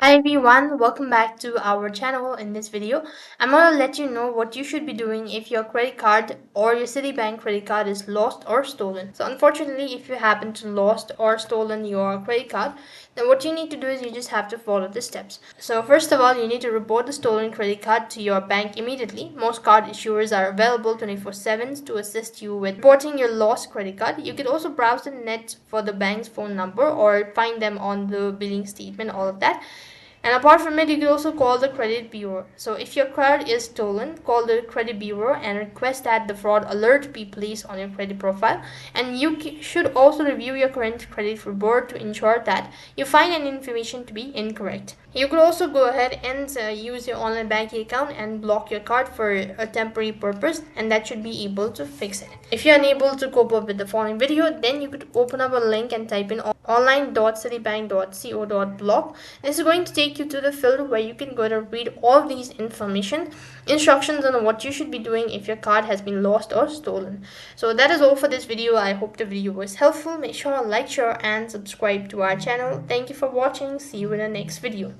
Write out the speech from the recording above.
Hi everyone, welcome back to our channel. In this video, I'm going to let you know what you should be doing if your credit card or your Citibank credit card is lost or stolen. So unfortunately, if you happen to lost or stolen your credit card, then what you need to do is you just have to follow the steps. So first of all, you need to report the stolen credit card to your bank immediately. Most card issuers are available 24/7 to assist you with reporting your lost credit card. You could also browse the net for the bank's phone number or find them on the billing statement, all of that. And apart from it, you can also call the credit bureau. So if your card is stolen, call the credit bureau and request that the fraud alert be placed on your credit profile. And you should also review your current credit report to ensure that you find any information to be incorrect. You could also go ahead and use your online banking account and block your card for a temporary purpose, and that should be able to fix it. If you're unable to cope up with the following video, then you could open up a link and type in online.citibank.co.block. This is going to take you to the field where you can go to read all these instructions on what you should be doing if your card has been lost or stolen. So that is all for this video. I hope the video was helpful. Make sure to like, share and subscribe to our channel. Thank you for watching. See you in the next video.